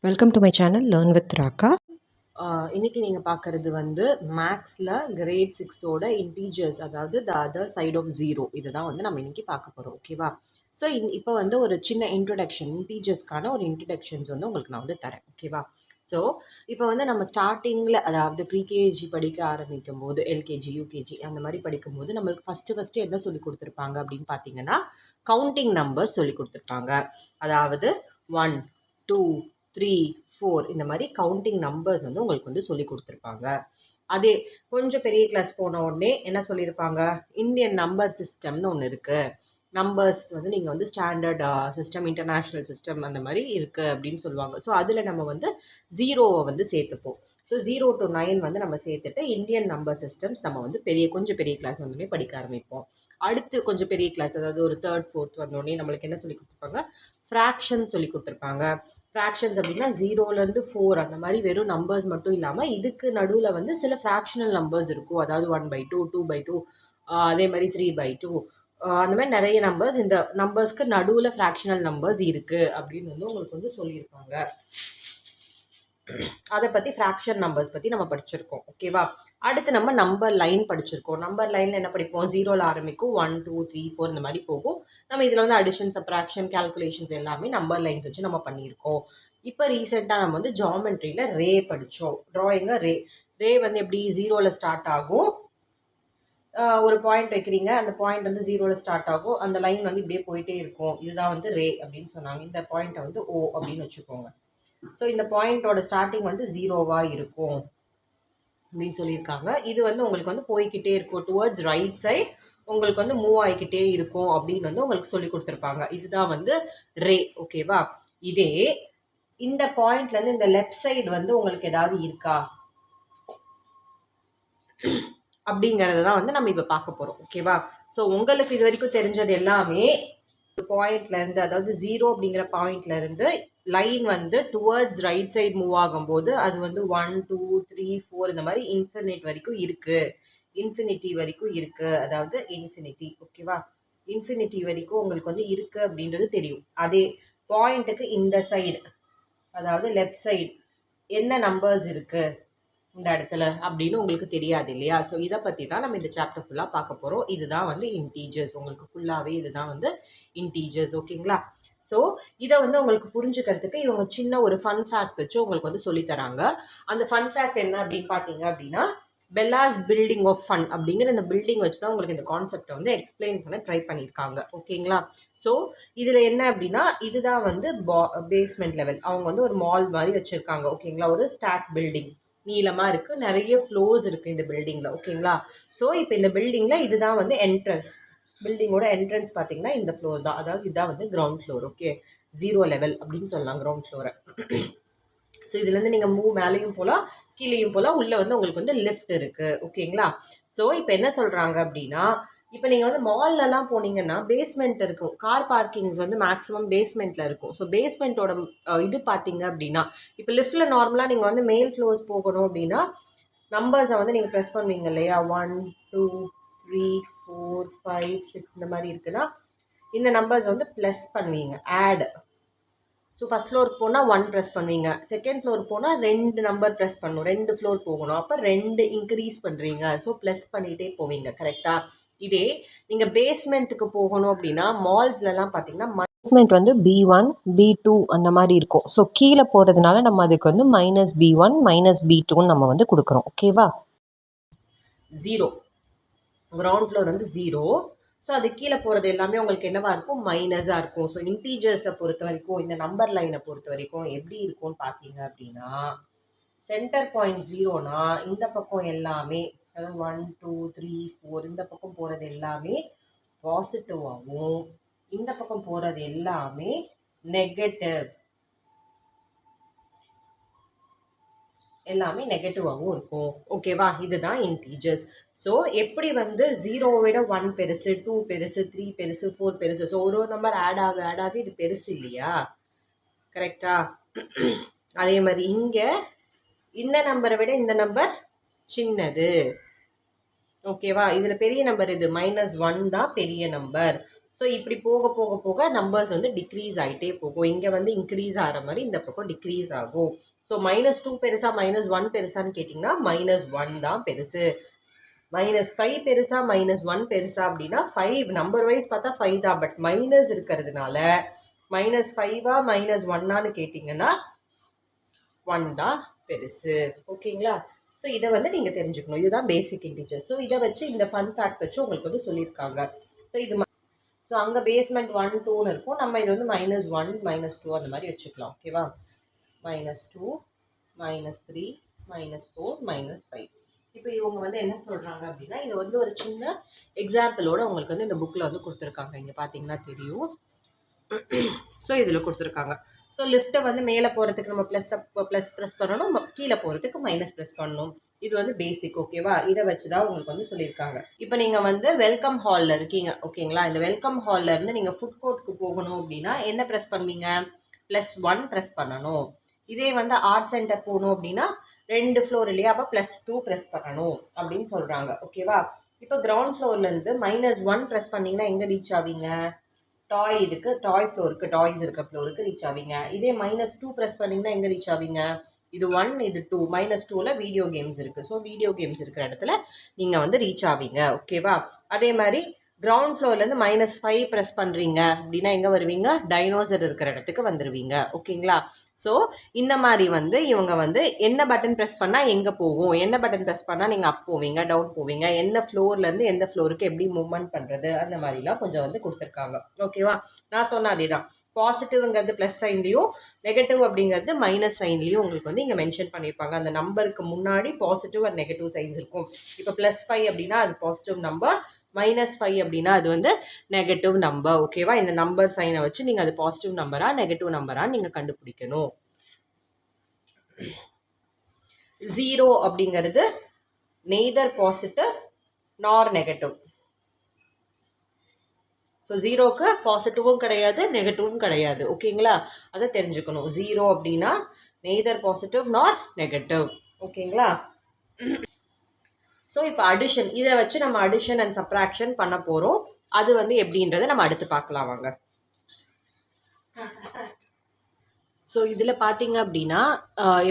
Welcome to my channel learn with Rakka. இன்றைக்கி நீங்கள் பார்க்குறது வந்து மேக்ஸில் கிரேட் 6ஓட இன்டீஜர்ஸ், அதாவது the other side of zero. இதை தான் வந்து நம்ம இன்றைக்கி பார்க்க போகிறோம். ஓகேவா? ஸோ இப்போ வந்து ஒரு சின்ன இன்ட்ரொடக்ஷன், இன்டீஜர்ஸ்க்கான ஒரு இன்ட்ரடக்ஷன்ஸ் வந்து உங்களுக்கு நான் வந்து தரேன். ஓகேவா? ஸோ இப்போ வந்து நம்ம ஸ்டார்டிங்கில், அதாவது ப்ரீகேஜி படிக்க ஆரம்பிக்கும் போது, எல்கேஜி யூகேஜி அந்த மாதிரி படிக்கும்போது நம்மளுக்கு ஃபஸ்ட்டு என்ன சொல்லி கொடுத்துருப்பாங்க அப்படின்னு பார்த்தீங்கன்னா, கவுண்டிங் நம்பர்ஸ் சொல்லி கொடுத்துருப்பாங்க. அதாவது 1 2 3 4 இந்த மாதிரி கவுண்டிங் நம்பர்ஸ் வந்து உங்களுக்கு வந்து சொல்லி கொடுத்துருப்பாங்க. அதே கொஞ்சம் பெரிய கிளாஸ் போன உடனே என்ன சொல்லியிருப்பாங்க, இந்தியன் நம்பர் சிஸ்டம்னு ஒன்று இருக்குது. நம்பர்ஸ் வந்து நீங்கள் வந்து ஸ்டாண்டர்ட் சிஸ்டம், இன்டர்நேஷ்னல் சிஸ்டம் அந்த மாதிரி இருக்குது அப்படின்னு சொல்லுவாங்க. ஸோ அதில் நம்ம வந்து ஜீரோவை வந்து சேர்த்துப்போம். ஸோ 0 to 9 வந்து நம்ம சேர்த்துட்டு இந்தியன் நம்பர் சிஸ்டம்ஸ் நம்ம வந்து கொஞ்சம் பெரிய கிளாஸ் வந்துமே படிக்க ஆரம்பிப்போம். அடுத்து கொஞ்சம் பெரிய கிளாஸ், அதாவது ஒரு 3rd 4th வந்தோடனே நம்மளுக்கு என்ன சொல்லி கொடுத்துருப்பாங்க, ஃப்ராக்ஷன் சொல்லி கொடுத்துருப்பாங்க. ஃப்ராக்ஷன்ஸ் அப்படின்னா 0லேருந்து 4 அந்த மாதிரி வெறும் நம்பர்ஸ் மட்டும் இல்லாமல் இதுக்கு நடுவில் வந்து சில ஃப்ராக்ஷனல் நம்பர்ஸ் இருக்கும். அதாவது 1/2 2/2 அதே மாதிரி 3/2 அந்த மாதிரி நிறைய நம்பர்ஸ், இந்த நம்பர்ஸ்க்கு நடுவில் ஃப்ராக்ஷனல் நம்பர்ஸ் இருக்குது அப்படின்னு வந்து உங்களுக்கு வந்து சொல்லியிருப்பாங்க. அதை பற்றி ஃப்ராக்ஷன் நம்பர்ஸ் பற்றி நம்ம படிச்சிருக்கோம். ஓகேவா? அடுத்து நம்ம நம்பர் லைன் படிச்சிருக்கோம். நம்பர் லைனில் என்ன படிப்போம், 0ல் ஆரம்பிக்கும், 1 2 3 4 இந்த மாதிரி போகும். நம்ம இதில் வந்து அடிஷன், சப்ராக்ஷன், கால்குலேஷன்ஸ் எல்லாமே நம்பர் லைன்ஸ் வச்சு நம்ம பண்ணியிருக்கோம். இப்போ ரீசெண்டாக நம்ம வந்து ஜாமெட்ரியில் ரே படித்தோம். ட்ராயிங்கை ரே வந்து எப்படி 0ல் ஸ்டார்ட் ஆகும், ஒரு பாயிண்ட் வைக்கிறீங்க, அந்த பாயிண்ட் வந்து 0ல் ஸ்டார்ட் ஆகும், அந்த லைன் வந்து இப்படியே போயிட்டே இருக்கும். இதுதான் வந்து ரே அப்படின்னு சொன்னாங்க. இந்த பாயிண்ட்டை வந்து ஓ அப்படின்னு வச்சுக்கோங்க. ஸோ இந்த பாயிண்டோட ஸ்டார்டிங் வந்து 0வாக இருக்கும் அப்படின்னு சொல்லியிருக்காங்க. இது வந்து உங்களுக்கு வந்து போய்கிட்டே இருக்கும், டுவர்ட்ஸ் ரைட் சைட் உங்களுக்கு வந்து மூவ் ஆகிக்கிட்டே இருக்கும் அப்படின்னு வந்து உங்களுக்கு சொல்லி கொடுத்துருப்பாங்க. இதுதான் வந்து ரே. ஓகேவா? இதே இந்த பாயிண்ட்லேருந்து இந்த லெஃப்ட் சைடு வந்து உங்களுக்கு ஏதாவது இருக்கா அப்படிங்கிறத தான் வந்து நம்ம இப்போ பார்க்க போகிறோம். ஓகேவா? ஸோ உங்களுக்கு இது வரைக்கும் தெரிஞ்சது எல்லாமே பாயிண்ட்லேருந்து, அதாவது 0 அப்படிங்கிற பாயிண்ட்லேருந்து லைன் வந்து டுவர்ட்ஸ் ரைட் சைட் மூவ் ஆகும்போது அது வந்து 1 2 3 4 இந்த மாதிரி இன்ஃபினிட் வரைக்கும் இருக்குது, இன்ஃபினிட்டி வரைக்கும் இருக்குது, அதாவது இன்ஃபினிட்டி. ஓகேவா? இன்ஃபினிட்டி வரைக்கும் உங்களுக்கு வந்து இருக்குது அப்படின்றது தெரியும். அதே பாயிண்ட்டுக்கு இந்த சைடு, அதாவது லெஃப்ட் சைடு என்ன நம்பர்ஸ் இருக்குது இந்த இடத்துல அப்படின்னு உங்களுக்கு தெரியாது இல்லையா? ஸோ இதை பற்றி தான் நம்ம இந்த சாப்டர் ஃபுல்லாக பார்க்க போகிறோம். இதுதான் வந்து இன்டீஜர்ஸ். உங்களுக்கு ஃபுல்லாகவே இதுதான் வந்து இன்டீஜர்ஸ். ஓகேங்களா? ஸோ இதை வந்து உங்களுக்கு புரிஞ்சுக்கிறதுக்கு இவங்க சின்ன ஒரு ஃபன் ஃபேக்ட் வச்சு உங்களுக்கு வந்து சொல்லித்தராங்க. அந்த ஃபன் ஃபேக்ட் என்ன அப்படின்னு பார்த்தீங்க அப்படின்னா, பெல்லாஸ் பில்டிங் ஆஃப் ஃபன் அப்படிங்கிற இந்த பில்டிங் வச்சு தான் உங்களுக்கு இந்த கான்செப்டை வந்து எக்ஸ்பிளைன் பண்ண ட்ரை பண்ணியிருக்காங்க. ஓகேங்களா? ஸோ இதில் என்ன அப்படின்னா, இதுதான் வந்து பேஸ்மெண்ட் லெவல். அவங்க வந்து ஒரு மால் மாதிரி வச்சுருக்காங்க. ஓகேங்களா? ஒரு ஸ்டாக் பில்டிங் நீளமாக இருக்குது, நிறைய ஃப்ளோர்ஸ் இருக்குது இந்த பில்டிங்கில். ஓகேங்களா? ஸோ இப்போ இந்த பில்டிங்கில் இதுதான் வந்து என்ட்ரன்ஸ். பில்டிங்கோட என்ட்ரன்ஸ் பார்த்தீங்கன்னா இந்த ஃப்ளோர் தான், அதாவது இதுதான் வந்து கிரவுண்ட் ஃப்ளோர். ஓகே, 0 லெவல் அப்படின்னு சொல்லலாம் கிரவுண்ட் ஃப்ளோரை. ஸோ இதுலேருந்து நீங்கள் மூவ் மேலேயும் போகலாம், கீழேயும் போகலாம். உள்ளே வந்து உங்களுக்கு வந்து லிஃப்ட் இருக்குது. ஓகேங்களா? ஸோ இப்போ என்ன சொல்கிறாங்க அப்படின்னா, இப்போ நீங்கள் வந்து மால்லலாம் போனீங்கன்னா பேஸ்மெண்ட் இருக்கும், கார் பார்க்கிங்ஸ் வந்து மேக்ஸிமம் பேஸ்மெண்ட்டில் இருக்கும். ஸோ பேஸ்மெண்ட்டோட இது பார்த்தீங்க அப்படின்னா, இப்போ லிஃப்ட்டில் நார்மலாக நீங்கள் வந்து மேல் ஃப்ளோர்ஸ் போகணும் அப்படின்னா நம்பர்ஸை வந்து நீங்கள் ப்ரெஸ் பண்ணுவீங்க இல்லையா, 1 2 3 4 5 6 இந்த மாதிரி இருக்குன்னா இந்த நம்பர்ஸ் வந்து ப்ளஸ் பண்ணுவீங்க, ஆட். ஸோ ஃபஸ்ட் ஃப்ளோருக்கு போனால் 1 ப்ரெஸ் பண்ணுவீங்க, செகண்ட் ஃப்ளோர் போனால் 2 நம்பர் ப்ரெஸ் பண்ணணும், 2 ஃப்ளோர் போகணும், அப்போ 2 இன்க்ரீஸ் பண்ணுறீங்க. ஸோ ப்ளஸ் பண்ணிகிட்டே போவீங்க. கரெக்டாக? இதே நீங்கள் பேஸ்மெண்ட்டுக்கு போகணும் அப்படின்னா மால்ஸ்லலாம் பார்த்தீங்கன்னா பேஸ்மெண்ட் வந்து B1 B2 அந்த மாதிரி இருக்கும். ஸோ கீழே போகிறதுனால நம்ம அதுக்கு வந்து -B1 -B2 நம்ம வந்து கொடுக்குறோம். ஓகேவா? 0 கிரவுண்ட் ஃப்ளோர் வந்து 0. ஸோ அது கீழே போகிறது எல்லாமே உங்களுக்கு என்னவாக இருக்கும், மைனஸாக இருக்கும். ஸோ இன்டீஜர்ஸை பொறுத்த வரைக்கும், இந்த நம்பர் லைனை பொறுத்த வரைக்கும் எப்படி இருக்கும்னு பார்த்தீங்க அப்படின்னா, சென்டர் பாயிண்ட் 0னா இந்த பக்கம் எல்லாமே, அதாவது 1 2 3 4 இந்த பக்கம் போகிறது எல்லாமே பாசிட்டிவாகவும், இந்த பக்கம் போகிறது எல்லாமே நெகட்டிவ், எல்லாமே நெகட்டிவாகவும் இருக்கும். ஓகேவா? இதுதான் இன்டீஜர்ஸ். ஸோ எப்படி வந்து 0வை விட 1 பெருசு, 2 பெருசு, 3 பெருசு, 4 பெருசு. ஸோ ஒரு நம்பர் ஆட் ஆக இது பெருசு இல்லையா? கரெக்டா? அதே மாதிரி இங்கே இந்த நம்பரை விட இந்த நம்பர் சின்னது. ஓகேவா? இதில் பெரிய நம்பர் இது -1 தான் பெரிய நம்பர். ஸோ இப்படி போக போக போக நம்பர்ஸ் வந்து டிக்ரீஸ் ஆகிட்டே போகும். இங்கே வந்து இன்க்ரீஸ் ஆகிற மாதிரி இந்த பக்கம் டிக்ரீஸ் ஆகும். ஸோ -2 பெருசா -1 பெருசான்னு கேட்டிங்கன்னா -1 தான் பெருசு. -5 பெருசா -1 பெருசா அப்படின்னா 5 நம்பர் வைஸ் பார்த்தா 5 தான். பட் மைனஸ் இருக்கிறதுனால -5ஆ -1ஆன்னு கேட்டிங்கன்னா 1 தான் பெருசு. ஓகேங்களா? ஸோ இதை வந்து நீங்கள் தெரிஞ்சுக்கணும். இதுதான் பேசிக் இன்டிஜர். ஸோ இதை வச்சு இந்த ஃபன் ஃபேக்ட் வச்சு உங்களுக்கு வந்து சொல்லியிருக்காங்க. ஸோ இது ஸோ அங்கே பேஸ்மெண்ட் 1 2ன்னு இருக்கும். நம்ம இது வந்து -1 -2 அந்த மாதிரி வச்சுக்கலாம். ஓகேவா? -2 -3 -4 -5. இப்போ இவங்க வந்து என்ன சொல்கிறாங்க அப்படின்னா, இது வந்து ஒரு சின்ன எக்ஸாம்பிளோட உங்களுக்கு வந்து இந்த புக்கில் வந்து கொடுத்துருக்காங்க. இங்கே பார்த்தீங்கன்னா தெரியும். ஸோ இதில் கொடுத்துருக்காங்க. ஸோ லிஃப்ட்டை வந்து மேலே போகிறதுக்கு நம்ம ப்ளஸ் ப்ரெஸ் பண்ணணும், கீழே போகிறதுக்கு மைனஸ் ப்ரெஸ் பண்ணணும். இது வந்து பேசிக். ஓகேவா? இதை வச்சு தான் உங்களுக்கு வந்து சொல்லியிருக்காங்க. இப்போ நீங்கள் வந்து வெல்கம் ஹாலில் இருக்கீங்க. ஓகேங்களா? இந்த வெல்கம் ஹாலில் இருந்து நீங்கள் ஃபுட் கோர்ட்டுக்கு போகணும் அப்படின்னா என்ன ப்ரெஸ் பண்ணுவீங்க? +1 ப்ரெஸ் பண்ணணும். இதே வந்து ஆர்ட் சென்டர் போகணும் அப்படின்னா 2 ஃப்ளோர் இல்லையா, அப்போ +2 ப்ரெஸ் பண்ணணும் அப்படின்னு சொல்கிறாங்க. ஓகேவா? இப்போ கிரவுண்ட் ஃப்ளோர்லேருந்து -1 ப்ரெஸ் பண்ணிங்கன்னா எங்கே ரீச் ஆவீங்க? டாய் இதுக்கு டாய் ஃப்ளோருக்கு, டாய்ஸ் இருக்க ஃப்ளோருக்கு ரீச் ஆவீங்க. இதே -2 ப்ரெஸ் பண்ணிங்கன்னா எங்கே ரீச் ஆவீங்க? இது 1 இது 2. -2ல் வீடியோ கேம்ஸ் இருக்குது. ஸோ வீடியோ கேம்ஸ் இருக்கிற இடத்துல நீங்கள் வந்து ரீச் ஆவீங்க. ஓகேவா? அதே மாதிரி கிரவுண்ட் ஃப்ளோர்லேருந்து -5 ப்ரெஸ் பண்ணுறீங்க அப்படின்னா எங்கே வருவீங்க? டைனோசர் இருக்கிற இடத்துக்கு வந்துடுவீங்க. ஓகேங்களா? ஸோ இந்த மாதிரி வந்து இவங்க வந்து என்ன பட்டன் ப்ரெஸ் பண்ணால் எங்கே போகும், என்ன பட்டன் ப்ரெஸ் பண்ணால் நீங்கள் அப் போவீங்க, டவுன் போவீங்க, என்ன ஃப்ளோர்லேருந்து எந்த ஃப்ளோருக்கு எப்படி மூவ்மெண்ட் பண்ணுறது, அந்த மாதிரிலாம் கொஞ்சம் வந்து கொடுத்துருக்காங்க. ஓகேவா? நான் சொன்ன அதே தான். பாசிட்டிவ்ங்கிறது ப்ளஸ் சைன்லேயும், நெகட்டிவ் அப்படிங்கிறது மைனஸ் சைன்லேயும் உங்களுக்கு வந்து இங்கே மென்ஷன் பண்ணியிருப்பாங்க. அந்த நம்பருக்கு முன்னாடி பாசிட்டிவ் அண்ட் நெகட்டிவ் சைன்ஸ் இருக்கும். இப்போ +5 அப்படின்னா அது பாசிட்டிவ் நம்பர், -5 அப்படின்னா அது வந்து நெகட்டிவ் நம்பர். ஓகேவா? இந்த நம்பர் சைனை வச்சு நீங்கள் அது பாசிட்டிவ் நம்பரா நெகட்டிவ் நம்பரா நீங்கள் கண்டுபிடிக்கணும். 0 அப்படிங்கிறது நெய்தர் பாசிட்டிவ் நார் நெகட்டிவ். ஸோ 0க்கு பாசிட்டிவும் கிடையாது நெகட்டிவும் கிடையாது. ஓகேங்களா? அதை தெரிஞ்சுக்கணும். 0 அப்படின்னா நெய்தர் பாசிட்டிவ் நார் நெகட்டிவ். ஓகேங்களா? ஸோ இப்போ அடிஷன், இதை வச்சு நம்ம அடிஷன் அண்ட் சப்ராக்ஷன் பண்ண போகிறோம். அது வந்து எப்படின்றத நம்ம அடுத்து பார்க்கலாம் வாங்க. ஸோ இதில் பார்த்தீங்க அப்படின்னா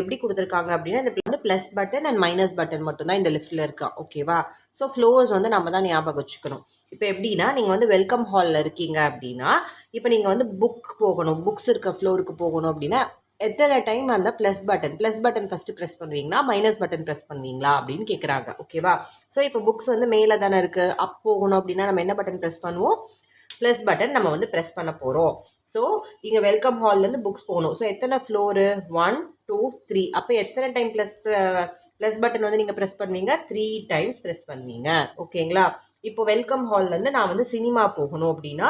எப்படி கொடுத்துருக்காங்க அப்படின்னா, இந்த வந்து plus button and minus button மட்டும்தான் இந்த லிஃப்ட்டில் இருக்கா. ஓகேவா? ஸோ ஃப்ளோர்ஸ் வந்து நம்ம தான் ஞாபகம் வச்சுக்கணும். இப்போ எப்படின்னா, நீங்கள் வந்து வெல்கம் ஹாலில் இருக்கீங்க அப்படின்னா, இப்போ நீங்கள் வந்து புக் போகணும், புக்ஸ் இருக்க ஃப்ளோருக்கு போகணும் அப்படின்னா எத்தனை டைம் அந்த ப்ளஸ் பட்டன் ஃபஸ்ட்டு ப்ரெஸ் பண்ணுவீங்களா, மைனஸ் பட்டன் ப்ரெஸ் பண்ணுவீங்களா அப்படின்னு கேட்குறாங்க. ஓகேவா? ஸோ இப்போ புக்ஸ் வந்து மேலே தானே இருக்குது, அப் போகணும் அப்படின்னா நம்ம என்ன பட்டன் ப்ரெஸ் பண்ணுவோம்? ப்ளஸ் பட்டன் நம்ம வந்து ப்ரெஸ் பண்ண போகிறோம். ஸோ இங்கே வெல்கம் ஹால்லேருந்து புக்ஸ் போகணும். ஸோ எத்தனை ஃப்ளோரு? 1 2 3. அப்போ எத்தனை டைம் ப்ளஸ் பட்டன் வந்து நீங்கள் ப்ரெஸ் பண்ணுவீங்க? 3 டைம்ஸ் ப்ரெஸ் பண்ணுவீங்க. ஓகேங்களா? இப்போ வெல்கம் ஹால்லேருந்து நான் வந்து சினிமா போகணும் அப்படின்னா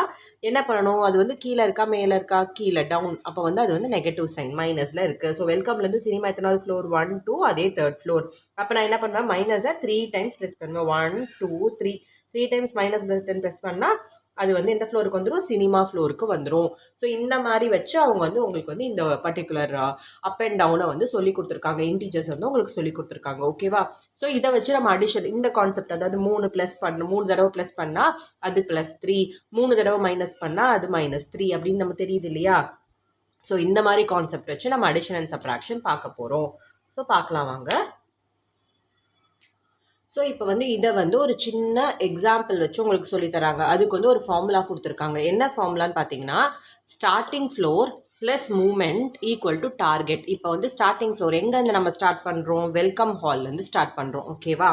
என்ன பண்ணணும்? அது வந்து கீழே இருக்கா மேலே இருக்கா? கீழே, டவுன். அப்போ வந்து அது வந்து நெகட்டிவ் சைன், மைனஸில் இருக்குது. ஸோ வெல்கம்லேருந்து சினிமா எத்தனாவது ஃப்ளோர்? 1 2, அதே 3rd ஃப்ளோர். அப்போ நான் என்ன பண்ணுவேன்? மைனஸை 3 டைம்ஸ் ப்ரெஸ் பண்ணுவேன். 1 2 3. 3 டைம்ஸ் மைனஸ் பட்டன் ப்ரெஸ் பண்ணால் அது வந்து எந்த ஃப்ளோருக்கு வந்துடும்? சினிமா ஃப்ளோருக்கு வந்துடும். ஸோ இந்த மாதிரி வச்சு அவங்க வந்து உங்களுக்கு வந்து இந்த பர்டிகுலர் அப் அண்ட் டவுனை வந்து சொல்லி கொடுத்துருக்காங்க. இன்டீஜர்ஸ் வந்து உங்களுக்கு சொல்லி கொடுத்துருக்காங்க. ஓகேவா? ஸோ இதை வச்சு நம்ம அடிஷன், இந்த கான்செப்ட், அதாவது 3 தடவை ப்ளஸ் பண்ணால் அது +3, 3 தடவை மைனஸ் பண்ணால் அது -3 அப்படின்னு நம்ம தெரியுது இல்லையா? ஸோ இந்த மாதிரி கான்செப்ட் வச்சு நம்ம அடிஷன் அண்ட் சப்ராக்ஷன் பார்க்க போகிறோம். ஸோ பார்க்கலாம் வாங்க. ஸோ இப்போ வந்து இதை வந்து ஒரு சின்ன எக்ஸாம்பிள் வச்சு உங்களுக்கு சொல்லித்தராங்க. அதுக்கு வந்து ஒரு ஃபார்முலா கொடுத்துருக்காங்க. என்ன ஃபார்முலான்னு பார்த்தீங்கன்னா, starting floor plus movement equal to target. இப்போ வந்து ஸ்டார்டிங் ஃப்ளோர் எங்கேருந்து நம்ம ஸ்டார்ட் பண்ணுறோம்? வெல்கம் ஹால்லேருந்து ஸ்டார்ட் பண்ணுறோம். ஓகேவா?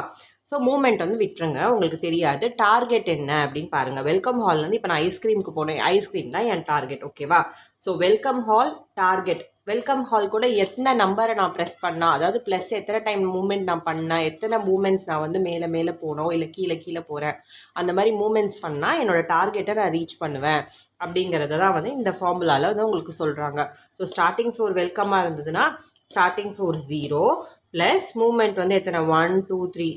ஸோ மூமெண்ட் வந்து விட்டுருங்க, உங்களுக்கு தெரியாது. டார்கெட் என்ன அப்படின்னு பாருங்கள். வெல்கம் ஹால்லேருந்து இப்போ நான் ஐஸ்கிரீமுக்கு போனேன், ஐஸ்கிரீம் தான் என் டார்கெட். ஓகேவா? So welcome hall target. Welcome hall கூட எத்தனை நம்பரை நான் ப்ரெஸ் பண்ணால், அதாவது ப்ளஸ் எத்தனை டைம் மூமெண்ட் நான் பண்ணேன், எத்தனை மூமெண்ட்ஸ் நான் வந்து மேலே போனோம் இல்லை கீழே போகிறேன், அந்த மாதிரி மூமெண்ட்ஸ் பண்ணால் என்னோடய டார்கெட்டை நான் ரீச் பண்ணுவேன் அப்படிங்கிறத தான் வந்து இந்த ஃபார்முலாவில் வந்து உங்களுக்கு சொல்கிறாங்க. ஸோ ஸ்டார்டிங் ஃப்ளோர் வெல்கமாக இருந்ததுன்னா ஸ்டார்டிங் ஃப்ளோர் 0 ப்ளஸ் மூமெண்ட் வந்து எத்தனை? 1 2 3.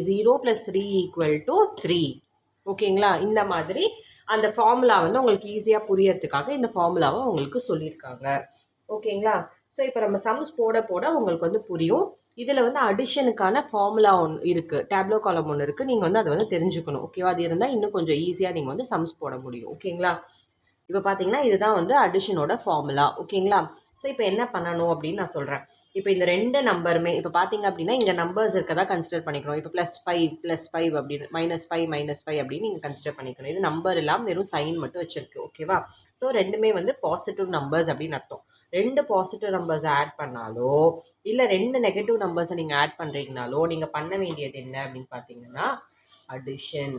0 + 3 = 3. ஓகேங்களா? இந்த மாதிரி அந்த ஃபார்முலா வந்து உங்களுக்கு ஈஸியாக புரியறதுக்காக இந்த ஃபார்முலாவை உங்களுக்கு சொல்லியிருக்காங்க. ஓகேங்களா? ஸோ இப்போ நம்ம சம்ஸ் போட போட உங்களுக்கு வந்து புரியும். இதில் வந்து அடிஷனுக்கான ஃபார்முலா ஒன்று இருக்குது, டேப்லோ காலம் ஒன்று இருக்குது. நீங்கள் வந்து அதை வந்து தெரிஞ்சுக்கணும். ஓகேவா? அது இருந்தால் இன்னும் கொஞ்சம் ஈஸியாக நீங்கள் வந்து சம்ஸ் போட முடியும். ஓகேங்களா? இப்போ பார்த்தீங்கன்னா இதுதான் வந்து அடிஷனோட ஃபார்முலா. ஓகேங்களா? ஸோ இப்போ என்ன பண்ணணும் அப்படின்னு நான் சொல்கிறேன். இப்போ இந்த ரெண்டு நம்பருமே இப்போ பார்த்தீங்க அப்படின்னா இங்கே நம்பர்ஸ் இருக்கதா கன்சிடர் பண்ணிக்கணும். இப்போ +5 அப்படின்னு -5 அப்படின்னு நீங்கள் கன்சிடர் பண்ணிக்கணும். இது நம்பர் இல்லாமல் வெறும் சைன் மட்டும் வச்சிருக்கு. ஓகேவா? ஸோ ரெண்டுமே வந்து பாசிட்டிவ் நம்பர்ஸ் அப்படின்னு அர்த்தம். 2 பாசிட்டிவ் நம்பர்ஸ் ஆட் பண்ணாலோ இல்லை 2 நெகட்டிவ் நம்பர்ஸை நீங்கள் ஆட் பண்ணுறீங்கனாலோ நீங்கள் பண்ண வேண்டியது என்ன அப்படின்னு பார்த்தீங்கன்னா அடிஷன்.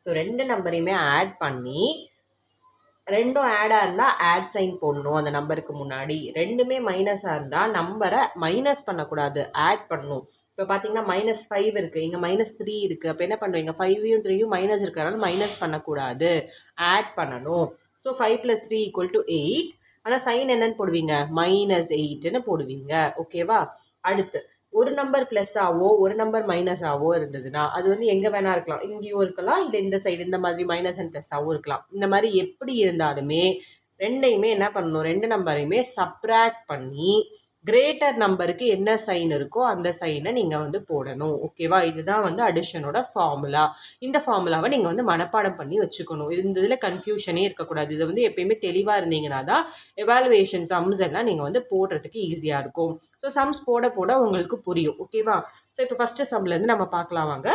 ஸோ 2 நம்பரையுமே ஆட் பண்ணி ரெண்டும் ஆடாக இருந்தால் ஆட் சைன் போடணும் அந்த நம்பருக்கு முன்னாடி. ரெண்டுமே மைனஸாக இருந்தால் நம்பரை மைனஸ் பண்ணக்கூடாது, ஆட் பண்ணணும். இப்போ பார்த்தீங்கன்னா -5 இருக்குது, இங்கே -3 இருக்குது. அப்போ என்ன பண்ணுவீங்க? 5யும் 3யும் மைனஸ் இருக்கிறனால மைனஸ் பண்ணக்கூடாது, ஆட் பண்ணணும். ஸோ 5 + 3 = 8. ஆனால் சைன் என்னன்னு போடுவீங்க? -8ன்னு போடுவீங்க. ஓகேவா? அடுத்து ஒரு நம்பர் ப்ளஸ் ஆவோ ஒரு நம்பர் மைனஸ் ஆவோ இருந்ததுன்னா அது வந்து எங்கே வேணா இருக்கலாம். இங்கேயும் இருக்கலாம், இல்லை இந்த சைடு இந்த மாதிரி மைனஸ் அண்ட் ப்ளஸ் ஆகவும் இருக்கலாம். இந்த மாதிரி எப்படி இருந்தாலுமே ரெண்டையுமே என்ன பண்ணணும்? 2 நம்பரையுமே சப்ராக்ட் பண்ணி கிரேட்டர் நம்பருக்கு என்ன சைன் இருக்கோ அந்த சைனை நீங்கள் வந்து போடணும். ஓகேவா? இதுதான் வந்து அடிஷனோட ஃபார்முலா. இந்த ஃபார்முலாவை நீங்கள் வந்து மனப்பாடம் பண்ணி வச்சுக்கணும். இந்த இதில் கன்ஃபியூஷனே இருக்கக்கூடாது. இது வந்து எப்பயுமே தெளிவாக இருந்தீங்கன்னா தான் எவாலுவேஷன் சம்ஸ் எல்லாம் நீங்கள் வந்து போடுறதுக்கு ஈஸியாக இருக்கும். ஸோ சம்ஸ் போட போட உங்களுக்கு புரியும். ஓகேவா? ஸோ இப்போ ஃபஸ்ட்டு சம்லேருந்து நம்ம பார்க்கலாம் வாங்க.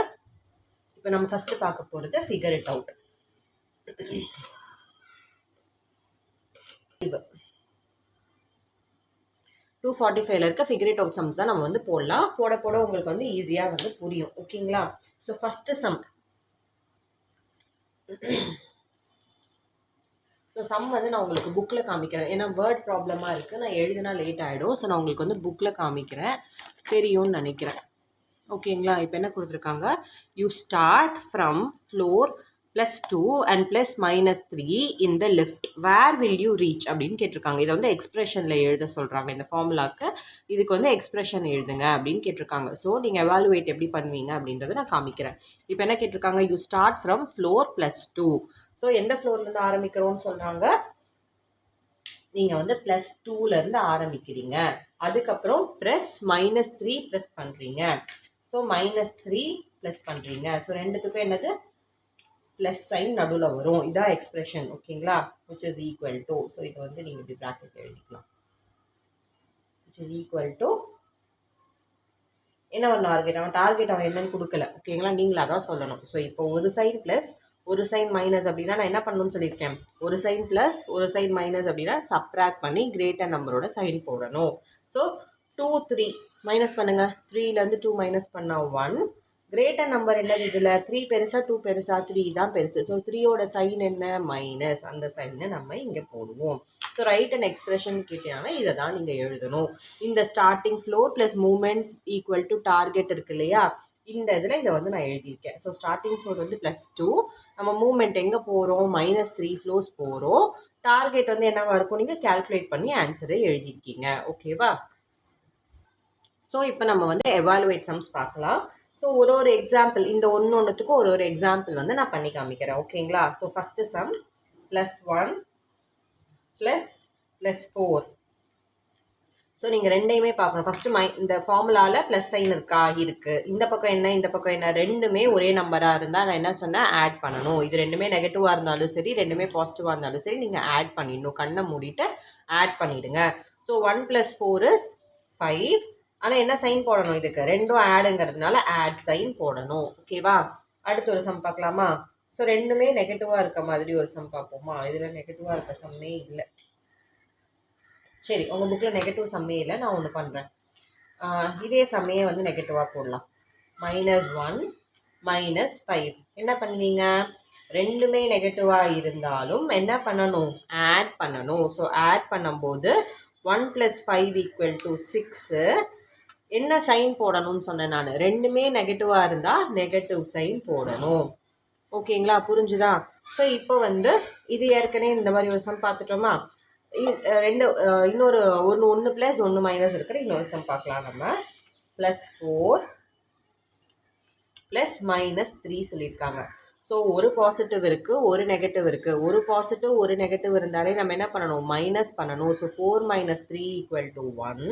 இப்போ நம்ம ஃபஸ்ட்டு பார்க்க போகிறது ஃபிகர் இட் அவுட். 245 இருக்க ஃபிகர் இட் அவுட் சம்ஸ் தான் நம்ம வந்து போடலாம். போட போட உங்களுக்கு வந்து ஈஸியாக வந்து புரியும். ஓகேங்களா? So first sum. So sum வந்து நான் உங்களுக்கு புக்கில் காமிக்கிறேன். ஏன்னா வேர்ட் ப்ராப்ளமாக இருக்குது, நான் எழுதினா லேட் ஆகிடும். ஸோ நான் உங்களுக்கு வந்து புக்கில் காமிக்கிறேன், தெரியும்னு நினைக்கிறேன். ஓகேங்களா? இப்போ என்ன கொடுத்துருக்காங்க? You start from floor +2 and +-3 in the lift. where will you reach அப்படின்னு கேட்டிருக்காங்க. இதை வந்து எக்ஸ்பிரஷனில் எழுத சொல்கிறாங்க. இந்த ஃபார்முலாவுக்கு இதுக்கு வந்து எக்ஸ்பிரஷன் எழுதுங்க அப்படின்னு கேட்டிருக்காங்க. ஸோ நீங்கள் எவாலுவேட் எப்படி பண்ணுவீங்க அப்படின்றத நான் காமிக்கிறேன். இப்போ என்ன கேட்டிருக்காங்க? You start from floor +2. So எந்த ஃப்ளோர்லேருந்து ஆரம்பிக்கிறோம்னு சொன்னாங்க? நீங்கள் வந்து +2லேருந்து ஆரம்பிக்கிறீங்க. அதுக்கப்புறம் +-3 ப்ரெஸ் பண்ணுறீங்க. ஸோ -3 ப்ளஸ் பண்ணுறீங்க. ஸோ ரெண்டுத்துக்கும் என்னது? ப்ளஸ் சைன் நடுவில் வரும். இதான் எக்ஸ்பிரஷன். ஓகேங்களா? which is equal to. So இதை வந்து நீங்கள் இப்படி ப்ராக்கெட் எழுதிக்கலாம். which is equal to என்ன ஒரு டார்கெட் அவன் என்னன்னு கொடுக்கல. ஓகேங்களா? நீங்களா தான் சொல்லணும். ஸோ இப்போ ஒரு சைன் ப்ளஸ் ஒரு சைன் மைனஸ் அப்படின்னா நான் என்ன பண்ணணும்னு சொல்லியிருக்கேன்? ஒரு சைன் ப்ளஸ் ஒரு சைன் மைனஸ் அப்படின்னா சப்ராக்ட் பண்ணி கிரேட்டர் நம்பரோட சைன் போடணும். ஸோ 2 3 மைனஸ் பண்ணுங்கள். 3லேருந்து 2 மைனஸ் பண்ணால் 1. கிரேட்டர் நம்பர் என்னது? இதில் 3 பெருசா 2 பெருசா? 3 தான் பெருசு. ஸோ 3யோட சைன் என்ன? மைனஸ். அந்த சைனை நம்ம இங்கே போடுவோம். ஸோ ரைட் அண்ட் எக்ஸ்பிரஷன் கேட்டீங்கன்னா இதை தான் நீங்கள் எழுதணும். இந்த starting floor plus movement equal to target இருக்கு இல்லையா? இந்த இதில் இதை வந்து நான் எழுதியிருக்கேன். ஸோ ஸ்டார்டிங் ஃப்ளோர் வந்து +2, நம்ம மூமெண்ட் எங்கே போகிறோம்? -3 ஃப்ளோர்ஸ் போகிறோம். டார்கெட் வந்து என்னவா இருக்கும்? நீங்கள் கால்குலேட் பண்ணி ஆன்சரை எழுதியிருக்கீங்க. ஓகேவா? ஸோ இப்போ நம்ம வந்து எவாலுவேட் சம்ஸ் பார்க்கலாம். ஸோ ஒரு எக்ஸாம்பிள், இந்த ஒன்றுத்துக்கும் ஒரு எக்ஸாம்பிள் வந்து நான் பண்ணி காமிக்கிறேன். ஓகேங்களா? So first some +1 +4. ஸோ நீங்கள் ரெண்டையுமே பார்க்கணும். ஃபஸ்ட்டு இந்த ஃபார்முலாவில் ப்ளஸ் சைன் இருக்கா? இருக்குது. இந்த பக்கம் என்ன இந்த பக்கம் என்ன? ரெண்டுமே ஒரே நம்பராக இருந்தால் நான் என்ன சொன்னேன்? ஆட் பண்ணணும். இது ரெண்டுமே நெகட்டிவாக இருந்தாலும் சரி, ரெண்டுமே பாசிட்டிவாக இருந்தாலும் சரி, நீங்கள் ஆட் பண்ணிடணும். கண்ணை மூடிட்டு ஆட் பண்ணிவிடுங்க. So 1 + 4 is 5. ஆனால் என்ன சைன் போடணும்? இதுக்கு ரெண்டும் ஆடுங்கிறதுனால ஆட் சைன் போடணும். ஓகேவா? அடுத்து ஒரு சம் பார்க்கலாமா? ஸோ ரெண்டுமே நெகட்டிவாக இருக்க மாதிரி ஒரு சம் பார்ப்போமா? இதில் நெகட்டிவாக இருக்க சம்மே இல்லை. சரி, உங்கள் புக்கில் நெகட்டிவ் சம்மே இல்லை. நான் ஒன்று பண்ணுறேன். இதே சம்மையே வந்து நெகட்டிவாக போடலாம். -1 -5. என்ன பண்ணுவீங்க? ரெண்டுமே நெகட்டிவாக இருந்தாலும் என்ன பண்ணணும்? ஆட் பண்ணணும். ஸோ ஆட் பண்ணும்போது 1 + 5 = 6. என்ன சைன் போடணும்னு சொன்னேன் நான்? ரெண்டுமே நெகட்டிவாக இருந்தால் நெகட்டிவ் சைன் போடணும். ஓகேங்களா? புரிஞ்சுதா? ஸோ இப்போ வந்து இது ஏற்கனவே இந்த மாதிரி ஒரு சம் பார்த்துட்டோமா? இன்னொரு ஒன்று ப்ளஸ் ஒன்று மைனஸ் இருக்கிற இன்னொரு சம் பார்க்கலாம். நம்ம +4 + -3 சொல்லியிருக்காங்க. ஸோ ஒரு பாசிட்டிவ் இருக்குது, ஒரு நெகட்டிவ் இருக்குது. ஒரு பாசிட்டிவ் ஒரு நெகட்டிவ் இருந்தாலே நம்ம என்ன பண்ணணும், மைனஸ் பண்ணணும். ஸோ 4 - 3 = 1.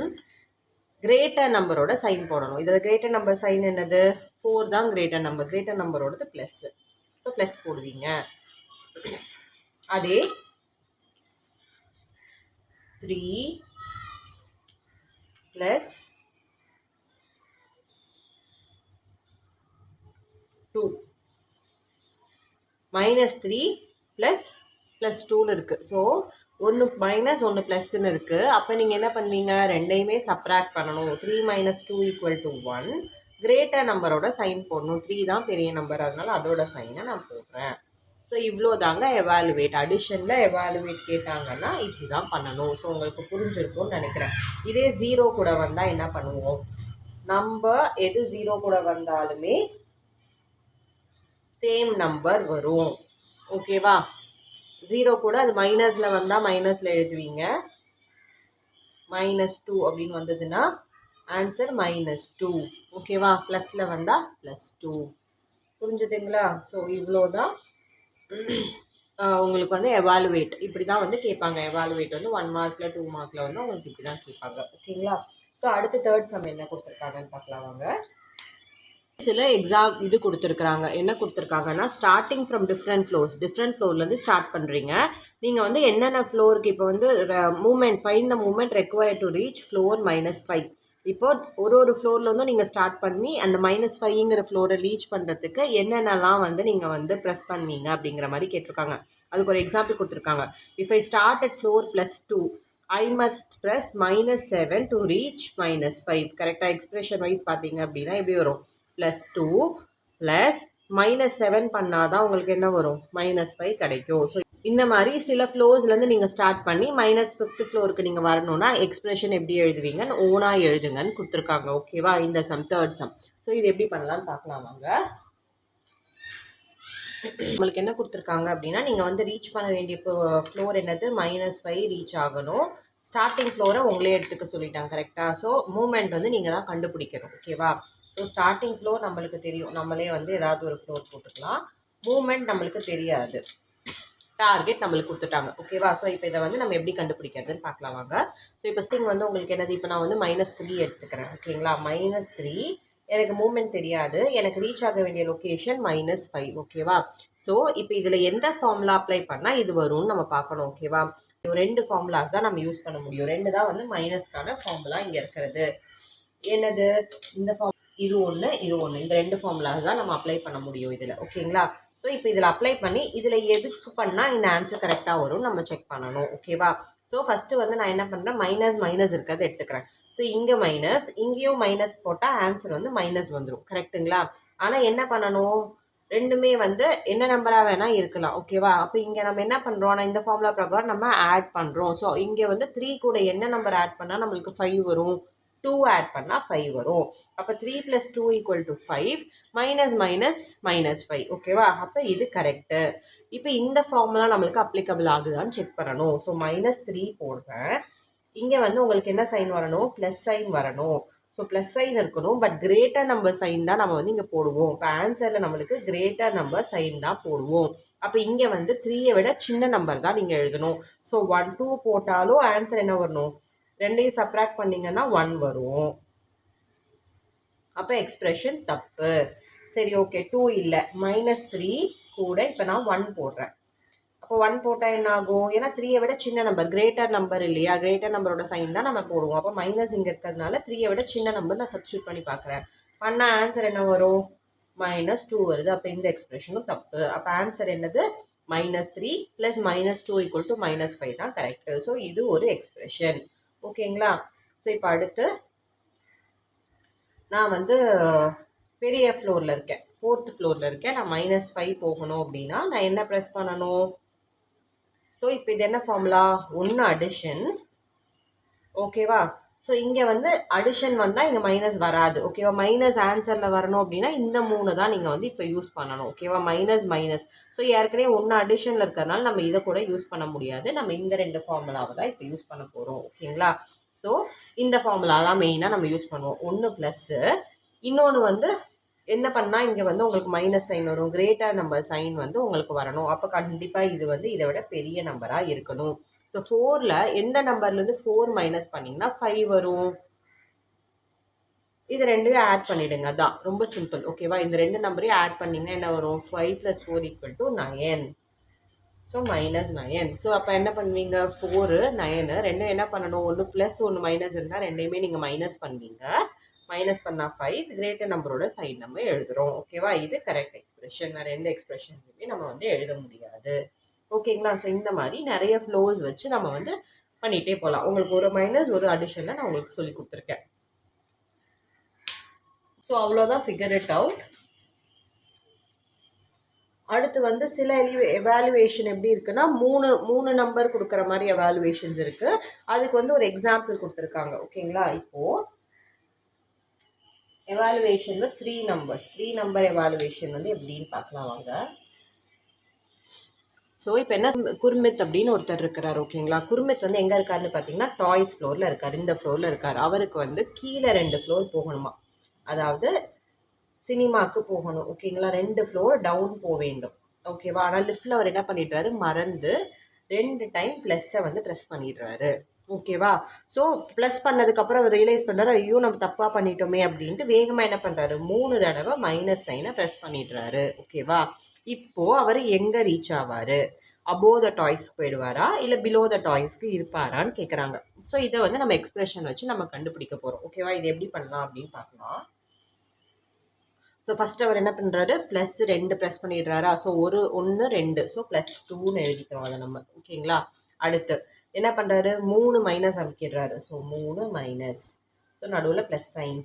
கிரேட்டர் நம்பரோட சைன் போடணும். இதில் கிரேட்டர் நம்பர் சைன் என்னது, 4 தான் கிரேட்டர் நம்பர். கிரேட்டர் நம்பரோடது ப்ளஸ். ஸோ ப்ளஸ் போடுவீங்க. அதே 3 + 2 -3 + 2ன்னு இருக்குது. ஸோ ஒன்று மைனஸ் ஒன்று ப்ளஸ்ன்னு இருக்குது. அப்போ நீங்கள் என்ன பண்ணுவீங்க, ரெண்டையுமே சப்ராக்ட் பண்ணணும். 3 - 2 = 1. கிரேட்டர் நம்பரோட சைன் போடணும். 3 தான் பெரிய நம்பர், அதனால அதோட சைனை நான் போடுறேன். ஸோ இவ்வளோ தாங்க எவாலுவேட். அடிஷனில் எவாலுவேட் கேட்டாங்கன்னா இப்படி தான் பண்ணணும். ஸோ உங்களுக்கு புரிஞ்சிருக்கும்னு நினைக்கிறேன். இதே 0 கூட வந்தால் என்ன பண்ணுவோம், நம்ம எது 0 கூட வந்தாலுமே சேம் நம்பர் வரும். ஓகேவா, 0 கூட அது மைனஸில் வந்தால் மைனஸில் எழுதுவீங்க. -2 அப்படின்னு வந்ததுன்னா ஆன்சர் -2. ஓகேவா, ப்ளஸில் வந்தால் +2. புரிஞ்சுதுங்களா? ஸோ இவ்வளோ தான் உங்களுக்கு வந்து எவாலுவேட் இப்படி தான் வந்து கேட்பாங்க. எவாலுவேட் வந்து 1 மார்க்கில் 2 மார்க்கில் வந்து உங்களுக்கு இப்படி தான் கேட்பாங்க. ஓகேங்களா? ஸோ அடுத்து தேர்ட் சம் என்ன கொடுத்துருக்காங்கன்னு பார்க்கலாம் வாங்க. சில எக்ஸாம் இது கொடுத்துருக்குறாங்க. என்ன கொடுத்துருக்காங்கன்னா, ஸ்டார்டிங் ஃப்ரம் டிஃப்ரெண்ட் ஃப்ளோர்லேருந்து ஸ்டார்ட் பண்ணுறீங்க. நீங்கள் வந்து என்னென்ன ஃப்ளோருக்கு இப்போ வந்து movement find the movement required to reach floor -5. இப்போ ஒரு ஃப்ளோரில் வந்து நீங்கள் ஸ்டார்ட் பண்ணி அந்த -5ங்கிற ஃப்ளோரை ரீச் பண்ணுறதுக்கு என்னென்னலாம் வந்து நீங்கள் வந்து ப்ரெஸ் பண்ணுவீங்க அப்படிங்கிற மாதிரி கேட்டிருக்காங்க. அதுக்கு ஒரு எக்ஸாம்பிள் கொடுத்துருக்காங்க. If I start at floor +2 I must press -7 to reach -5. கரெக்டாக எக்ஸ்பிரஷன் வைஸ் பார்த்தீங்க அப்படின்னா எப்படி வரும், +2 + -7 பண்ணால் தான் உங்களுக்கு என்ன வரும், -5 கிடைக்கும். ஸோ இந்த மாதிரி சில ஃப்ளோர்ஸ்லேருந்து நீங்கள் ஸ்டார்ட் பண்ணி -5th ஃப்ளோருக்கு நீங்கள் வரணும்னா எக்ஸ்பிரஷன் எப்படி எழுதுவீங்கன்னு ஓனாக எழுதுங்கன்னு கொடுத்துருக்காங்க. ஓகேவா, இந்த சம் தேர்ட் சம். ஸோ இது எப்படி பண்ணலான்னு பார்க்கலாம் வாங்க. உங்களுக்கு என்ன கொடுத்துருக்காங்க அப்படின்னா, நீங்கள் வந்து ரீச் பண்ண வேண்டிய ஃப்ளோர் என்னது, -5 ரீச் ஆகணும். ஸ்டார்டிங் ஃப்ளோரை உங்களே எடுத்துக்க சொல்லிட்டாங்க. கரெக்டாக. ஸோ மூமெண்ட் வந்து நீங்கள் தான் கண்டுபிடிக்கணும். ஓகேவா, ஸோ ஸ்டார்டிங் ஃப்ளோர் நம்மளுக்கு தெரியும், நம்மளே வந்து ஏதாவது ஒரு ஃப்ளோர் போட்டுக்கலாம். மூமெண்ட் நம்மளுக்கு தெரியாது, டார்கெட் நம்மளுக்கு கொடுத்துட்டாங்க. ஓகேவா, ஸோ இப்போ இதை வந்து நம்ம எப்படி கண்டுபிடிக்கிறதுன்னு பார்க்கலாம் வாங்க. ஸோ இப்போ ஸ்டிங் வந்து உங்களுக்கு என்னது, இப்போ நான் வந்து -3 எடுத்துக்கிறேன். ஓகேங்களா, -3 எனக்கு மூமெண்ட் தெரியாது, எனக்கு ரீச் ஆக வேண்டிய லொக்கேஷன் -5. ஓகேவா, ஸோ இப்போ இதில் எந்த ஃபார்முலா அப்ளை பண்ணால் இது வரும்னு நம்ம பார்க்கணும். ஓகேவா, ஸோ 2 ஃபார்முலாஸ் தான் நம்ம யூஸ் பண்ண முடியும். 2 தான் வந்து மைனஸ்க்கான ஃபார்முலா இங்கே இருக்கிறது. என்னது, இந்த இது ஒன்று, இது ஒன்று, இந்த 2 ஃபார்முலாஸ் தான் நம்ம அப்ளை பண்ண முடியும் இதில். ஓகேங்களா, ஸோ இப்போ இதில் அப்ளை பண்ணி இதில் எதுக்கு பண்ணால் இந்த ஆன்சர் கரெக்டாக வரும் நம்ம செக் பண்ணணும். ஓகேவா, ஸோ ஃபஸ்ட்டு வந்து நான் என்ன பண்ணுறேன், மைனஸ் இருக்கிறத எடுத்துக்கிறேன். ஸோ இங்கே மைனஸ், இங்கேயும் மைனஸ் போட்டால் ஆன்சர் வந்து மைனஸ் வந்துடும். கரெக்டுங்களா, ஆனால் என்ன பண்ணணும், ரெண்டுமே வந்து என்ன நம்பராக வேணால் இருக்கலாம். ஓகேவா, அப்போ இங்கே நம்ம என்ன பண்ணுறோம், நான் இந்த ஃபார்முலா பிரகாரம் நம்ம ஆட் பண்ணுறோம். ஸோ இங்கே வந்து 3 கூட என்ன நம்பர் ஆட் பண்ணால் நம்மளுக்கு 5 வரும், 2 ஆட் பண்ணால் 5 வரும். அப்போ 3 + 2 = 5, -5. ஓகேவா, அப்போ இது கரெக்டு. இப்போ இந்த ஃபார்முலா நம்மளுக்கு அப்ளிகபிள் ஆகுதான்னு செக் பண்ணணும். ஸோ -3 போடுறேன். இங்கே வந்து உங்களுக்கு என்ன சைன் வரணும், ப்ளஸ் சைன் வரணும். ஸோ ப்ளஸ் சைன் இருக்கணும், பட் கிரேட்டர் நம்பர் சைன் தான் நம்ம வந்து இங்கே போடுவோம். இப்போ ஆன்சரில் நம்மளுக்கு கிரேட்டர் நம்பர் சைன் தான் போடுவோம். அப்போ இங்கே வந்து 3ஐ விட சின்ன நம்பர் தான் நீங்கள் எழுதணும். ஸோ 1, 2 போட்டாலும் ஆன்சர் என்ன வரணும், ரெண்டையும் சப்ராக்ட் பண்ணிங்கன்னா 1 வரும். அப்போ எக்ஸ்பிரஷன் தப்பு. சரி, ஓகே, 2 இல்லை, -3 கூட இப்போ நான் 1 போடுறேன். அப்போ 1 போட்டால் என்ன ஆகும், ஏன்னா 3ஐ விட சின்ன நம்பர், கிரேட்டர் நம்பர் இல்லையா, கிரேட்டர் நம்பரோட சைன் தான் நம்ம போடுவோம். அப்போ மைனஸ் இங்கே இருக்கிறதுனால 3ஐ விட சின்ன நம்பர் நான் சப்ஸ்டியூட் பண்ணி பார்க்குறேன். பண்ணால் ஆன்சர் என்ன வரும், -2 வருது. அப்போ இந்த எக்ஸ்பிரஷனும் தப்பு. அப்போ ஆன்சர் என்னது, -3 + -2 = -5 தான் கரெக்டு. ஸோ இது ஒரு எக்ஸ்பிரஷன். ஓகேங்களா, ஸோ இப்போ அடுத்து நான் வந்து பெரிய ஃப்ளோரில் இருக்கேன், 4th ஃப்ளோரில் இருக்கேன். நான் -5 போகணும் அப்படின்னா நான் என்ன ப்ரெஸ் பண்ணணும். ஸோ இப்போ இது என்ன ஃபார்முலா, 1 அடிஷன். ஓகேவா, ஸோ இங்கே வந்து அடிஷன் வந்தால் இங்கே மைனஸ் வராது. ஓகேவா, மைனஸ் ஆன்சரில் வரணும் அப்படின்னா இந்த 3 தான் நீங்கள் வந்து இப்போ யூஸ் பண்ணணும். ஓகேவா, மைனஸ். ஸோ ஏற்கனவே 1 அடிஷனில் இருக்கிறதுனால நம்ம இதை கூட யூஸ் பண்ண முடியாது. நம்ம இந்த 2 ஃபார்முலாவை தான் இப்போ யூஸ் பண்ண போகிறோம். ஓகேங்களா, ஸோ இந்த ஃபார்முலா தான் மெயினாக நம்ம யூஸ் பண்ணுவோம். 1 ப்ளஸ்ஸு, இன்னொன்று வந்து என்ன பண்ணால் இங்கே வந்து உங்களுக்கு மைனஸ் சைன் வரும், கிரேட்டர் நம்பர் சைன் வந்து உங்களுக்கு வரணும். அப்போ கண்டிப்பாக இது வந்து இதை விட பெரிய நம்பராக இருக்கணும். ஸோ 4ல் எந்த நம்பர்லேருந்து 4 மைனஸ் பண்ணிங்கன்னா 5 வரும். இது ரெண்டையும் ஆட் பண்ணிவிடுங்க. அதான் ரொம்ப சிம்பிள். ஓகேவா? இந்த ரெண்டு நம்பரையும் ஆட் பண்ணிங்கன்னா என்ன வரும்? 5 + 4 = 9. ஸோ -9. ஸோ அப்போ என்ன பண்ணுவீங்க? 4 9 ரெண்டும் என்ன பண்ணணும்? ஒன்று ப்ளஸ் ஒன்று மைனஸ் இருந்தால் ரெண்டையுமே நீங்கள் மைனஸ் பண்ணுவீங்க. மைனஸ் பண்ணால் 5 கிரேட்டர் நம்பரோட சைன் நம்ம எழுதுகிறோம். ஓகேவா? இது கரெக்ட் எக்ஸ்பிரஷன். வேறு எந்த எக்ஸ்பிரஷன்லையுமே நம்ம வந்து எழுத முடியாது. ஓகேங்களா? ஸோ இந்த மாதிரி நிறைய ஃப்ளோஸ் வச்சு நம்ம வந்து பண்ணிகிட்டே போகலாம். உங்களுக்கு ஒரு மைனஸ் ஒரு அடிஷனில் நான் உங்களுக்கு சொல்லி கொடுத்துருக்கேன். ஸோ அவ்வளோதான், ஃபிகர் இட் அவுட். அடுத்து வந்து சில எவாலுவேஷன் எப்படி இருக்குன்னா மூணு நம்பர் கொடுக்குற மாதிரி எவாலுவேஷன்ஸ் இருக்குது. அதுக்கு வந்து ஒரு எக்ஸாம்பிள் கொடுத்துருக்காங்க. ஓகேங்களா? இப்போது எவாலுவேஷனில் 3 நம்பர் எவாலுவேஷன் வந்து எப்படின்னு பார்க்கலாம் வாங்க. ஸோ இப்போ என்ன, குர்மித் அப்படின்னு ஒருத்தர் இருக்கிறார். ஓகேங்களா? குர்மித் வந்து எங்கே இருக்காருன்னு பார்த்தீங்கன்னா டாய்ஸ் ஃப்ளோரில் இருக்கார். இந்த ஃப்ளோரில் இருக்கார். அவருக்கு வந்து கீழே 2 ஃப்ளோர் போகணுமா, அதாவது சினிமாவுக்கு போகணும். ஓகேங்களா? 2 ஃப்ளோர் டவுன் போக வேண்டும். ஓகேவா? ஆனால் லிஃப்ட்டில் அவர் என்ன பண்ணிடுறாரு, மறந்து 2 டைம் ப்ளஸ்ஸை வந்து ப்ரெஸ் பண்ணிடுறாரு. ஓகேவா? ஸோ ப்ளஸ் பண்ணதுக்கப்புறம் அவர் ரியலைஸ் பண்ணுறாரு, ஐயோ நம்ம தப்பாக பண்ணிட்டோமே அப்படின்ட்டு வேகமாக என்ன பண்ணுறாரு, 3 தடவை மைனஸ் சைனை ப்ரெஸ் பண்ணிடுறாரு. ஓகேவா? இப்போது அவர் எங்கே ரீச் ஆவார்? அபோவ் த டாய்ஸ்க்கு போயிடுவாரா, இல்லை பிலோ த டாய்ஸ்க்கு இருப்பாரான்னு கேட்குறாங்க. ஸோ இதை வந்து நம்ம எக்ஸ்பிரஷன் வச்சு நம்ம கண்டுபிடிக்க போகிறோம். ஓகேவா? இது எப்படி பண்ணலாம் அப்படின்னு பார்க்கலாம். ஸோ ஃபஸ்ட்டு அவர் என்ன பண்ணுறாரு, +2 ப்ரெஸ் பண்ணிடுறாரா. ஸோ 1 2 ஸோ +2ன்னு எழுதிக்கிறோம் அதை நம்ம. ஓகேங்களா? அடுத்து என்ன பண்ணுறாரு, 3 மைனஸ் அமைக்கிடுறாரு. ஸோ 3 மைனஸ், ஸோ நடுவில் ப்ளஸ் சைன்.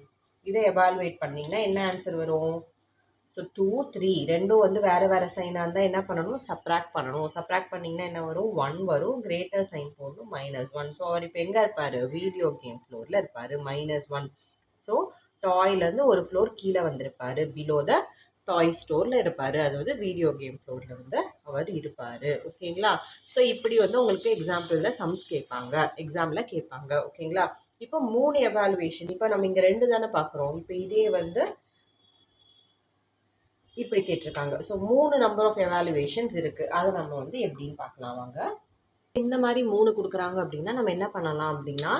இதை எவாலுவேட் பண்ணிங்கன்னா என்ன ஆன்சர் வரும்? ஸோ 2 3 ரெண்டும் வந்து வேறு சைனாக இருந்தால் என்ன பண்ணணும், சப்ராக்ட் பண்ணணும். சப்ராக்ட் பண்ணிங்கன்னா என்ன வரும், 1 வரும். கிரேட்டர் சைன் போடணும், -1. ஸோ அவர் இப்போ எங்கே இருப்பார், வீடியோ கேம் ஃப்ளோரில் இருப்பார், -1. ஸோ டாய்லேருந்து ஒரு ஃப்ளோர் கீழே வந்திருப்பார், பிலோ த டாய் ஸ்டோரில் இருப்பார், அதாவது வீடியோ கேம் ஃப்ளோரில் வந்து அவர் இருப்பார். ஓகேங்களா? ஸோ இப்படி வந்து உங்களுக்கு எக்ஸாம்பிளில் சம்ஸ் கேட்பாங்க, எக்ஸாமில் கேட்பாங்க. ஓகேங்களா? இப்போ 3 எவாலுவேஷன், இப்போ நம்ம இங்கே 2 தானே பார்க்குறோம். இப்போ இதே வந்து இப்படி கேட்டிருக்காங்க. ஸோ 3 நம்பர் ஆஃப் எவாலுவேஷன்ஸ் இருக்குது. அதை நம்ம வந்து எப்படின்னு பார்க்கலாம் வாங்க. இந்த மாதிரி 3 கொடுக்குறாங்க அப்படின்னா நம்ம என்ன பண்ணலாம் அப்படின்னா,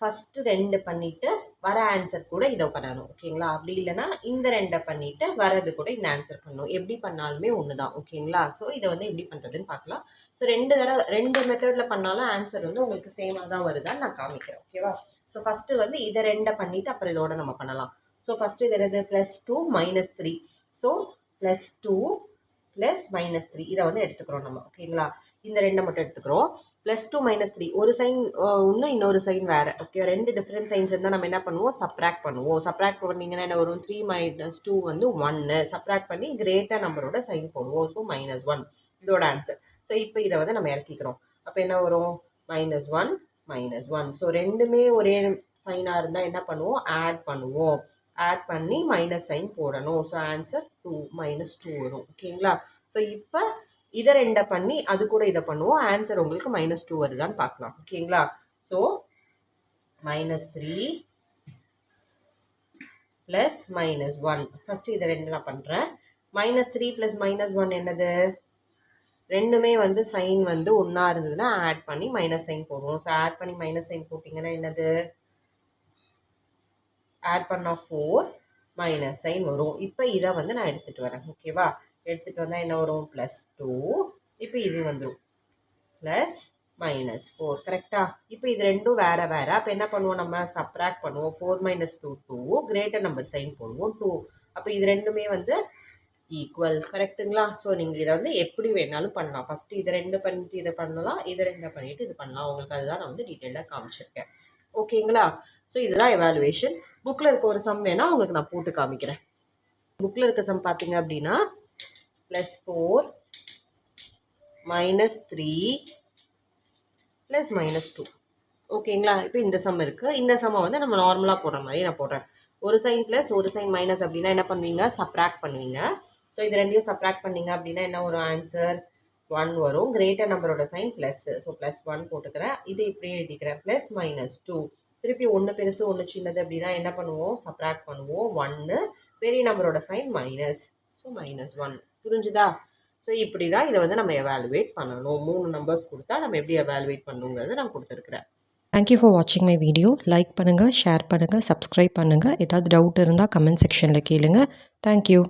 ஃபஸ்ட்டு 2 பண்ணிவிட்டு வர ஆன்சர் கூட இதை பண்ணணும். ஓகேங்களா? அப்படி இல்லைனா இந்த 2 பண்ணிவிட்டு வரது கூட இந்த ஆன்சர் பண்ணணும். எப்படி பண்ணாலுமே ஒன்று தான். ஓகேங்களா? ஸோ இதை வந்து எப்படி பண்ணுறதுன்னு பார்க்கலாம். ஸோ 2 மெத்தடில் பண்ணாலும் ஆன்சர் வந்து உங்களுக்கு சேமாக தான் வருதான்னு நான் காமிக்கிறேன். ஓகேவா? ஸோ ஃபஸ்ட்டு வந்து இதை 2 பண்ணிவிட்டு அப்புறம் இதோட நம்ம பண்ணலாம். ஸோ ஃபஸ்ட்டு இது என்னது, +2 -3. ஸோ +2 + -3 இதை வந்து எடுத்துக்கிறோம் நம்ம. ஓகேங்களா? இந்த 2 மட்டும் எடுத்துக்கிறோம். +2 -3 ஒரு சைன் ஒன்று, இன்னொரு சைன் வேறு. ஓகே, 2 டிஃப்ரெண்ட் சைன்ஸ் இருந்தால் நம்ம என்ன பண்ணுவோம், சப்ராக்ட் பண்ணுவோம். சப்ராக்ட் பண்ணிங்கன்னா என்ன வரும், 3 - 2 வந்து 1. சப்ராக்ட் பண்ணி கிரேட்டர் நம்பரோட சைன் போடுவோம். ஸோ -1 இதோட ஆன்சர். ஸோ இப்போ இதை வந்து நம்ம இறக்கிக்கிறோம். அப்போ என்ன வரும், -1 -1. ஸோ ரெண்டுமே ஒரே சைனாக இருந்தால் என்ன பண்ணுவோம், ஆட் பண்ணுவோம். ஆட் பண்ணி மைனஸ் சைன் போடணும். ஸோ ஆன்சர் 2 -2 வரும். ஓகேங்களா? ஸோ இப்போ இதை 2 பண்ணி அது கூட இதை பண்ணுவோம். ஆன்சர் உங்களுக்கு -2 வருதான்னு பார்க்கலாம். ஓகேங்களா? ஸோ -3 + -1. ஃபஸ்ட்டு இதை 2 நான் பண்ணுறேன். -3 + -1 என்னது, ரெண்டுமே வந்து சைன் வந்து ஒன்றா இருந்ததுன்னா ஆட் பண்ணி மைனஸ் சைன் போடுவோம். ஸோ ஆட் பண்ணி மைனஸ் சைன் போட்டிங்கன்னா என்னது, ஆட் பண்ணால் 4 மைனஸ் சைன் வரும். இப்போ இதை வந்து நான் எடுத்துகிட்டு வரேன். ஓகேவா? எடுத்துகிட்டு வந்தால் என்ன வரும், +2. இப்போ இது வந்துடும் +-4. கரெக்டாக? இப்போ இது ரெண்டும் வேறு வேறு. அப்போ என்ன பண்ணுவோம், நம்ம சப்ராக்ட் பண்ணுவோம். 4 - 2 2, கிரேட்டர் நம்பர் சைன் போடுவோம் 2. அப்போ இது ரெண்டுமே வந்து ஈக்குவல். கரெக்டுங்களா? ஸோ நீங்கள் இதை வந்து எப்படி வேணாலும் பண்ணலாம். ஃபஸ்ட்டு இதை 2 பண்ணிட்டு இதை பண்ணலாம், இதை 2 பண்ணிவிட்டு இது பண்ணலாம். உங்களுக்கு அதுதான் நான் வந்து டீட்டெயிலாக காமிச்சிருக்கேன். ஓகேங்களா? ஸோ இதுதான் எவாலுவேஷன். புக்கில் இருக்க ஒரு சம் வேணால் உங்களுக்கு நான் போட்டு காமிக்கிறேன். புக்கில் இருக்க சம் பார்த்தீங்க அப்படின்னா +4 -3 + -2. ஓகேங்களா? இப்போ இந்த சம் இருக்குது. இந்த சம்மை வந்து நம்ம நார்மலாக போடுற மாதிரி நான் போடுறேன். ஒரு சைன் ப்ளஸ் ஒரு சைன் மைனஸ் அப்படின்னா என்ன பண்ணுவீங்க, சப்ராக்ட் பண்ணுவீங்க. ஸோ இது ரெண்டையும் சப்ராக்ட் பண்ணிங்க அப்படின்னா என்ன ஒரு ஆன்சர், 1 வரும். கிரேட்டர் நம்பரோட சைன் ப்ளஸ். ஸோ +1 போட்டுக்கிறேன். இது இப்படியே எழுதிக்கிறேன். +-2. திருப்பி ஒன்று பெருசு ஒன்று சின்னது அப்படின்னா என்ன பண்ணுவோம், சப்ராக்ட் பண்ணுவோம். 1 பெரிய நம்பரோட சைன் மைனஸ். ஸோ -1. புரிஞ்சுதா? ஸோ இப்படி தான் இதை வந்து நம்ம எவாலுவேட் பண்ணணும். 3 நம்பர்ஸ் கொடுத்தா நம்ம எப்படி எவாலுவேட் பண்ணணுங்கிறத நான் கொடுத்துருக்குறேன். தேங்க்யூ ஃபார் வாட்சிங் மை வீடியோ. லைக் பண்ணுங்கள், ஷேர் பண்ணுங்கள், சப்ஸ்கிரைப் பண்ணுங்கள். ஏதாவது டவுட் இருந்தால் கமெண்ட் செக்ஷனில் கேளுங்க. தேங்க்யூ.